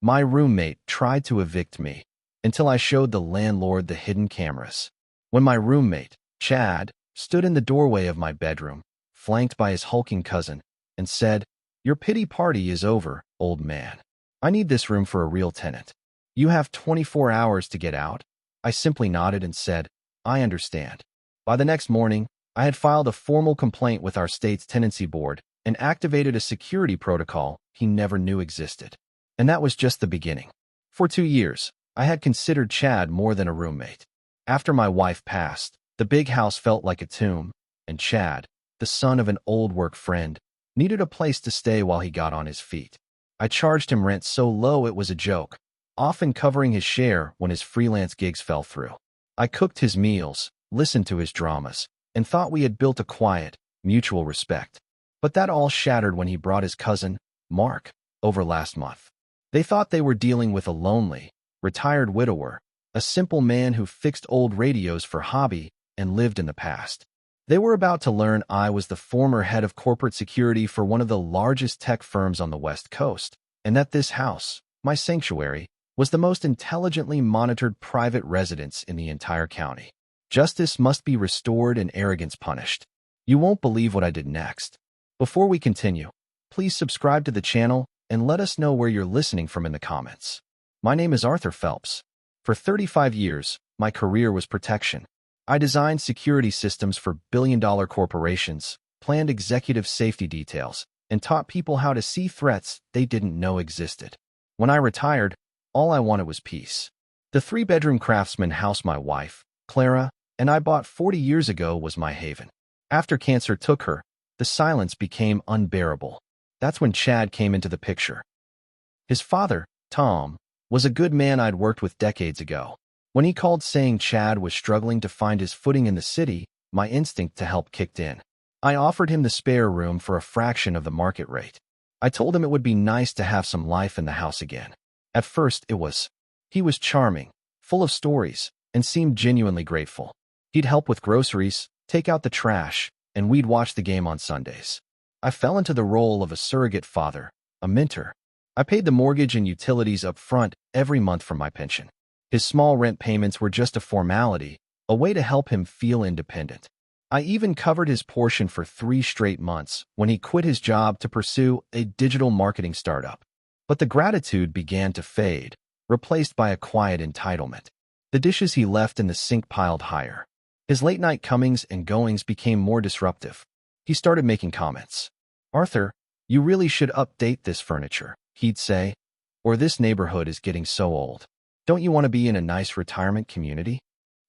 My roommate tried to evict me until I showed the landlord the hidden cameras. When my roommate, Chad, stood in the doorway of my bedroom, flanked by his hulking cousin, and said, "Your pity party is over, old man. I need this room for a real tenant. You have 24 hours to get out." I simply nodded and said, "I understand." By the next morning, I had filed a formal complaint with our state's tenancy board and activated a security protocol he never knew existed. And that was just the beginning. For 2 years, I had considered Chad more than a roommate. After my wife passed, the big house felt like a tomb, and Chad, the son of an old work friend, needed a place to stay while he got on his feet. I charged him rent so low it was a joke, often covering his share when his freelance gigs fell through. I cooked his meals, listened to his dramas, and thought we had built a quiet, mutual respect. But that all shattered when he brought his cousin, Mark, over last month. They thought they were dealing with a lonely, retired widower, a simple man who fixed old radios for hobby and lived in the past. They were about to learn I was the former head of corporate security for one of the largest tech firms on the West Coast, and that this house, my sanctuary, was the most intelligently monitored private residence in the entire county. Justice must be restored and arrogance punished. You won't believe what I did next. Before we continue, please subscribe to the channel and let us know where you're listening from in the comments. My name is Arthur Phelps. For 35 years, my career was protection. I designed security systems for billion-dollar corporations, planned executive safety details, and taught people how to see threats they didn't know existed. When I retired, all I wanted was peace. The 3-bedroom craftsman house my wife, Clara, and I bought 40 years ago was my haven. After cancer took her, the silence became unbearable. That's when Chad came into the picture. His father, Tom, was a good man I'd worked with decades ago. When he called saying Chad was struggling to find his footing in the city, my instinct to help kicked in. I offered him the spare room for a fraction of the market rate. I told him it would be nice to have some life in the house again. At first, he was charming, full of stories, and seemed genuinely grateful. He'd help with groceries, take out the trash, and we'd watch the game on Sundays. I fell into the role of a surrogate father, a mentor. I paid the mortgage and utilities up front every month from my pension. His small rent payments were just a formality, a way to help him feel independent. I even covered his portion for 3 straight months when he quit his job to pursue a digital marketing startup. But the gratitude began to fade, replaced by a quiet entitlement. The dishes he left in the sink piled higher. His late-night comings and goings became more disruptive. He started making comments. "Arthur, you really should update this furniture," he'd say, "or this neighborhood is getting so old. Don't you want to be in a nice retirement community?"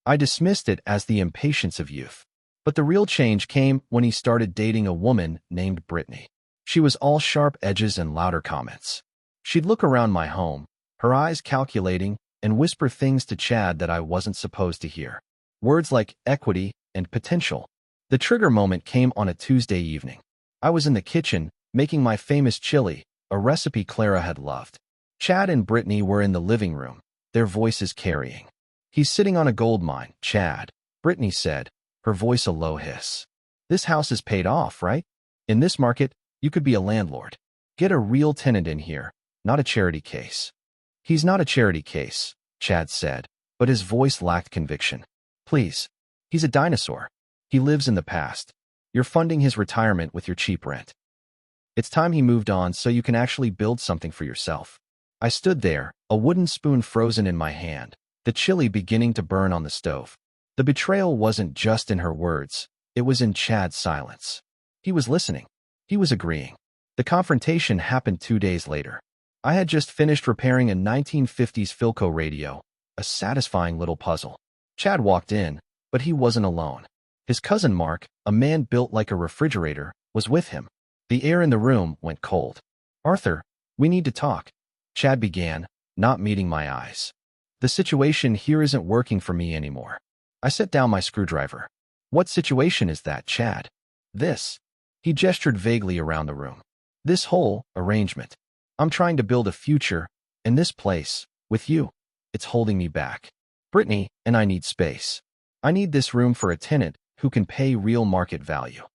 I dismissed it as the impatience of youth. But the real change came when he started dating a woman named Brittany. She was all sharp edges and louder comments. She'd look around my home, her eyes calculating, and whisper things to Chad that I wasn't supposed to hear. Words like equity and potential. The trigger moment came on a Tuesday evening. I was in the kitchen, making my famous chili, a recipe Clara had loved. Chad and Brittany were in the living room, their voices carrying. "He's sitting on a gold mine, Chad," Brittany said, her voice a low hiss. "This house is paid off, right? In this market, you could be a landlord. Get a real tenant in here, not a charity case." "He's not a charity case," Chad said, but his voice lacked conviction. "Please. He's a dinosaur. He lives in the past. You're funding his retirement with your cheap rent. It's time he moved on so you can actually build something for yourself." I stood there, a wooden spoon frozen in my hand, the chili beginning to burn on the stove. The betrayal wasn't just in her words, it was in Chad's silence. He was listening. He was agreeing. The confrontation happened 2 days later. I had just finished repairing a 1950s Philco radio, a satisfying little puzzle. Chad walked in, but he wasn't alone. His cousin Mark, a man built like a refrigerator, was with him. The air in the room went cold. "Arthur, we need to talk," Chad began, not meeting my eyes. "The situation here isn't working for me anymore." I set down my screwdriver. "What situation is that, Chad?" "This." He gestured vaguely around the room. "This whole arrangement. I'm trying to build a future, and this place, with you, it's holding me back. Brittany and I need space. I need this room for a tenant who can pay real market value."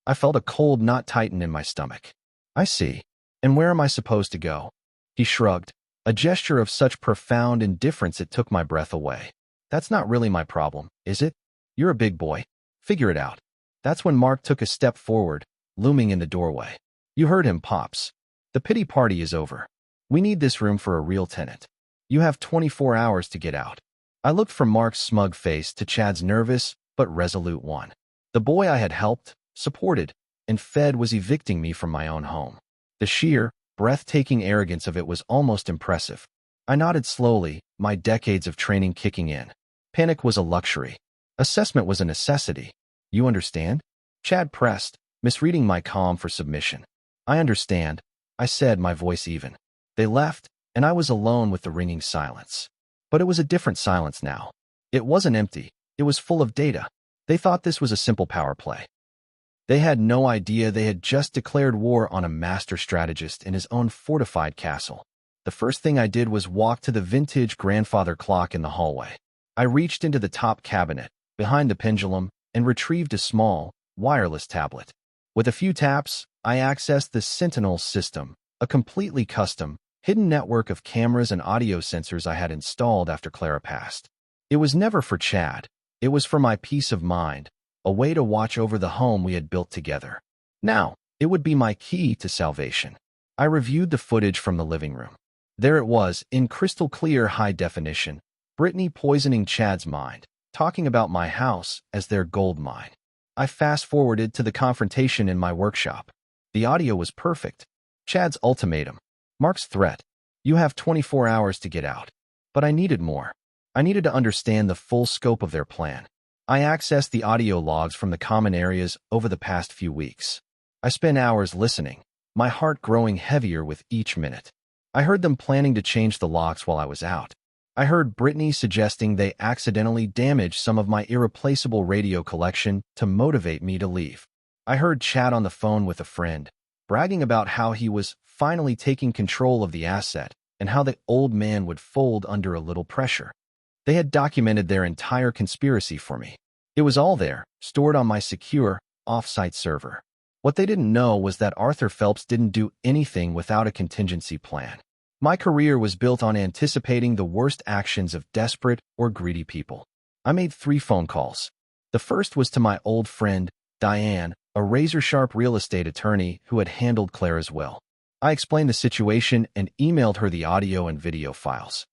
I felt a cold knot tighten in my stomach. "I see. And where am I supposed to go?" He shrugged. A gesture of such profound indifference it took my breath away. That's not really my problem, is it? You're a big boy. Figure it out. That's when Mark took a step forward, looming in the doorway. You heard him, Pops. The pity party is over. We need this room for a real tenant. You have 24 hours to get out. I looked from Mark's smug face to Chad's nervous but resolute one. The boy I had helped, supported, and fed was evicting me from my own home. The sheer, breathtaking arrogance of it was almost impressive. I nodded slowly, my decades of training kicking in. Panic was a luxury. Assessment was a necessity. You understand? Chad pressed, misreading my calm for submission. I understand, I said, my voice even. They left, and I was alone with the ringing silence. But it was a different silence now. It wasn't empty. It was full of data. They thought this was a simple power play. They had no idea they had just declared war on a master strategist in his own fortified castle. The first thing I did was walk to the vintage grandfather clock in the hallway. I reached into the top cabinet, behind the pendulum, and retrieved a small, wireless tablet. With a few taps, I accessed the Sentinel system, a completely custom, hidden network of cameras and audio sensors I had installed after Clara passed. It was never for Chad. It was for my peace of mind, a way to watch over the home we had built together. Now, it would be my key to salvation. I reviewed the footage from the living room. There it was, in crystal clear high definition, Brittany poisoning Chad's mind, talking about my house as their gold mine. I fast-forwarded to the confrontation in my workshop. The audio was perfect. Chad's ultimatum. Mark's threat. You have 24 hours to get out. But I needed more. I needed to understand the full scope of their plan. I accessed the audio logs from the common areas over the past few weeks. I spent hours listening, my heart growing heavier with each minute. I heard them planning to change the locks while I was out. I heard Brittany suggesting they accidentally damaged some of my irreplaceable radio collection to motivate me to leave. I heard Chad on the phone with a friend, bragging about how he was finally taking control of the asset and how the old man would fold under a little pressure. They had documented their entire conspiracy for me. It was all there, stored on my secure, off-site server. What they didn't know was that Arthur Phelps didn't do anything without a contingency plan. My career was built on anticipating the worst actions of desperate or greedy people. I made 3 phone calls. The first was to my old friend, Diane, a razor-sharp real estate attorney who had handled Clara's will. I explained the situation and emailed her the audio and video files.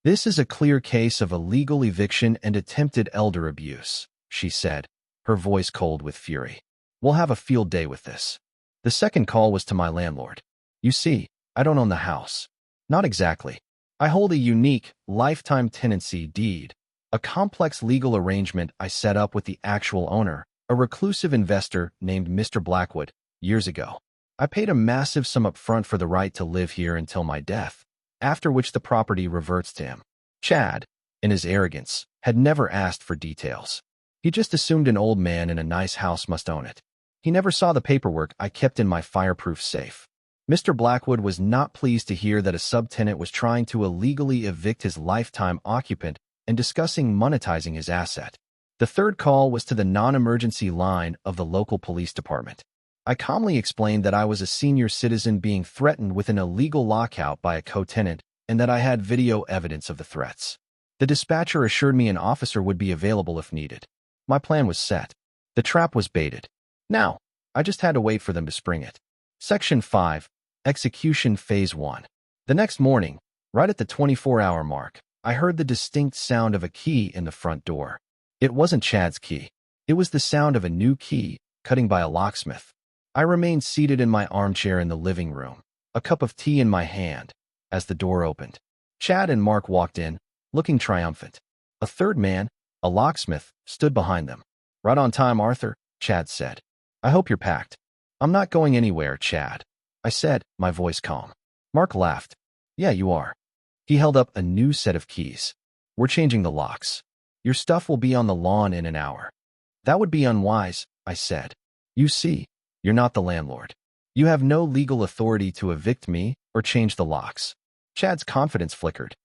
This is a clear case of illegal eviction and attempted elder abuse, she said, her voice cold with fury. We'll have a field day with this. The second call was to my landlord. You see, I don't own the house. Not exactly. I hold a unique, lifetime tenancy deed, a complex legal arrangement I set up with the actual owner, a reclusive investor named Mr. Blackwood, years ago. I paid a massive sum up front for the right to live here until my death, after which the property reverts to him. Chad, in his arrogance, had never asked for details. He just assumed an old man in a nice house must own it. He never saw the paperwork I kept in my fireproof safe. Mr. Blackwood was not pleased to hear that a subtenant was trying to illegally evict his lifetime occupant and discussing monetizing his asset. The third call was to the non-emergency line of the local police department. I calmly explained that I was a senior citizen being threatened with an illegal lockout by a co-tenant and that I had video evidence of the threats. The dispatcher assured me an officer would be available if needed. My plan was set. The trap was baited. Now, I just had to wait for them to spring it. Section 5. Execution Phase 1. The next morning, right at the 24-hour mark, I heard the distinct sound of a key in the front door. It wasn't Chad's key. It was the sound of a new key, cutting by a locksmith. I remained seated in my armchair in the living room, a cup of tea in my hand, as the door opened. Chad and Mark walked in, looking triumphant. A third man, a locksmith, stood behind them. Right on time, Arthur, Chad said. I hope you're packed. I'm not going anywhere, Chad, I said, my voice calm. Mark laughed. Yeah, you are. He held up a new set of keys. We're changing the locks. Your stuff will be on the lawn in an hour. That would be unwise, I said. You see, you're not the landlord. You have no legal authority to evict me or change the locks. Chad's confidence flickered.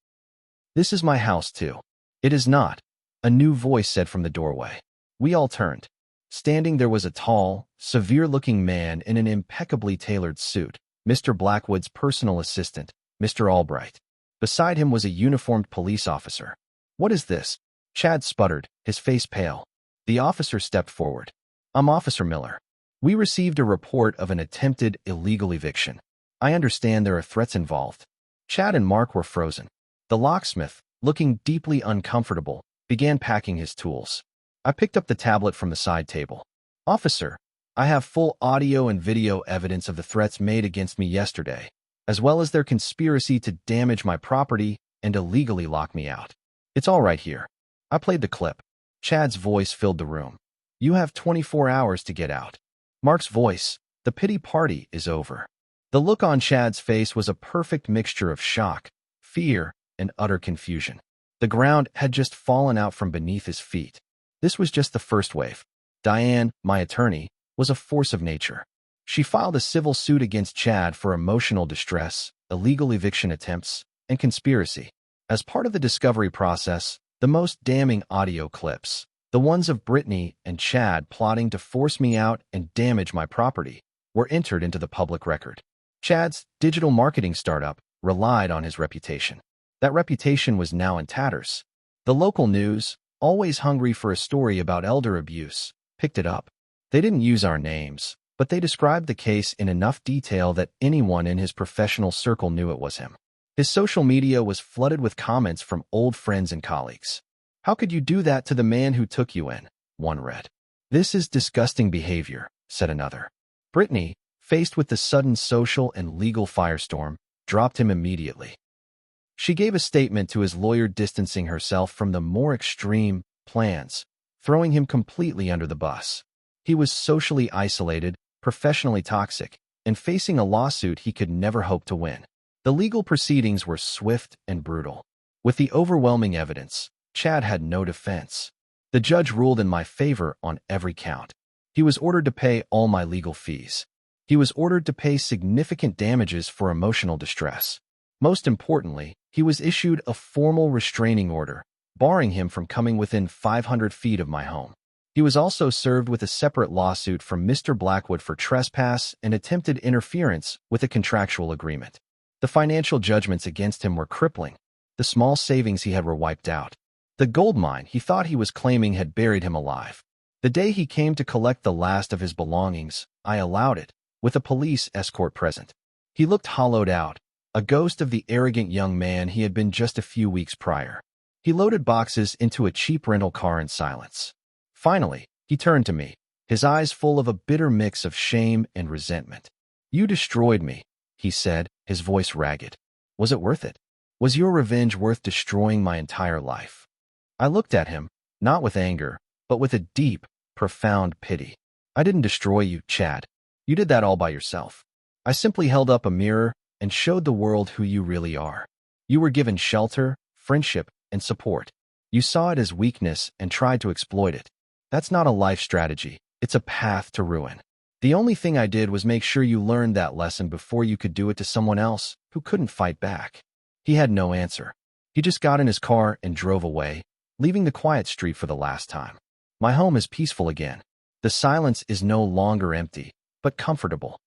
This is my house, too. It is not, a new voice said from the doorway. We all turned. Standing there was a tall, severe-looking man in an impeccably tailored suit, Mr. Blackwood's personal assistant, Mr. Albright. Beside him was a uniformed police officer. "What is this?" Chad sputtered, his face pale. The officer stepped forward. "I'm Officer Miller. We received a report of an attempted illegal eviction. I understand there are threats involved." Chad and Mark were frozen. The locksmith, looking deeply uncomfortable, began packing his tools. I picked up the tablet from the side table. "Officer, I have full audio and video evidence of the threats made against me yesterday, as well as their conspiracy to damage my property and illegally lock me out. It's all right here." I played the clip. Chad's voice filled the room. "You have 24 hours to get out." Mark's voice, "The pity party is over." The look on Chad's face was a perfect mixture of shock, fear, and utter confusion. The ground had just fallen out from beneath his feet. This was just the first wave. Diane, my attorney, was a force of nature. She filed a civil suit against Chad for emotional distress, illegal eviction attempts, and conspiracy. As part of the discovery process, the most damning audio clips, the ones of Brittany and Chad plotting to force me out and damage my property, were entered into the public record. Chad's digital marketing startup relied on his reputation. That reputation was now in tatters. The local news, always hungry for a story about elder abuse, picked it up. They didn't use our names, but they described the case in enough detail that anyone in his professional circle knew it was him. His social media was flooded with comments from old friends and colleagues. "How could you do that to the man who took you in?" one read. "This is disgusting behavior," said another. Brittany, faced with the sudden social and legal firestorm, dropped him immediately. She gave a statement to his lawyer distancing herself from the more extreme plans, throwing him completely under the bus. He was socially isolated, professionally toxic, and facing a lawsuit he could never hope to win. The legal proceedings were swift and brutal. With the overwhelming evidence, Chad had no defense. The judge ruled in my favor on every count. He was ordered to pay all my legal fees. He was ordered to pay significant damages for emotional distress. Most importantly, he was issued a formal restraining order, barring him from coming within 500 feet of my home. He was also served with a separate lawsuit from Mr. Blackwood for trespass and attempted interference with a contractual agreement. The financial judgments against him were crippling. The small savings he had were wiped out. The gold mine he thought he was claiming had buried him alive. The day he came to collect the last of his belongings, I allowed it, with a police escort present. He looked hollowed out, a ghost of the arrogant young man he had been just a few weeks prior. He loaded boxes into a cheap rental car in silence. Finally, he turned to me, his eyes full of a bitter mix of shame and resentment. "You destroyed me," he said, his voice ragged. "Was it worth it? Was your revenge worth destroying my entire life?" I looked at him, not with anger, but with a deep, profound pity. "I didn't destroy you, Chad. You did that all by yourself. I simply held up a mirror and showed the world who you really are. You were given shelter, friendship, and support. You saw it as weakness and tried to exploit it. That's not a life strategy. It's a path to ruin. The only thing I did was make sure you learned that lesson before you could do it to someone else who couldn't fight back." He had no answer. He just got in his car and drove away, leaving the quiet street for the last time. My home is peaceful again. The silence is no longer empty, but comfortable.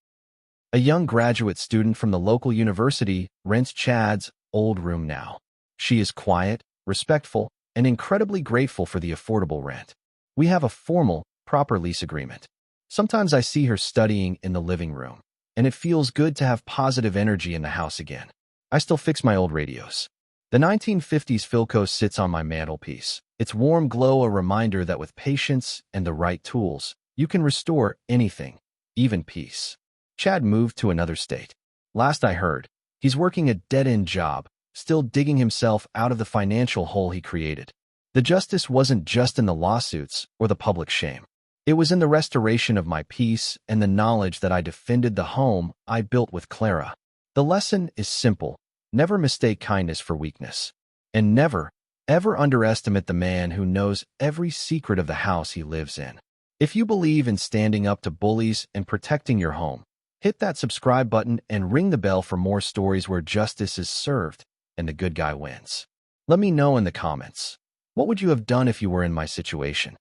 A young graduate student from the local university rents Chad's old room now. She is quiet, respectful, and incredibly grateful for the affordable rent. We have a formal, proper lease agreement. Sometimes I see her studying in the living room, and it feels good to have positive energy in the house again. I still fix my old radios. The 1950s Philco sits on my mantelpiece, its warm glow a reminder that with patience and the right tools, you can restore anything, even peace. Chad moved to another state. Last I heard, he's working a dead-end job, still digging himself out of the financial hole he created. The justice wasn't just in the lawsuits or the public shame. It was in the restoration of my peace and the knowledge that I defended the home I built with Clara. The lesson is simple. Never mistake kindness for weakness. And never, ever underestimate the man who knows every secret of the house he lives in. If you believe in standing up to bullies and protecting your home, hit that subscribe button and ring the bell for more stories where justice is served and the good guy wins. Let me know in the comments. What would you have done if you were in my situation?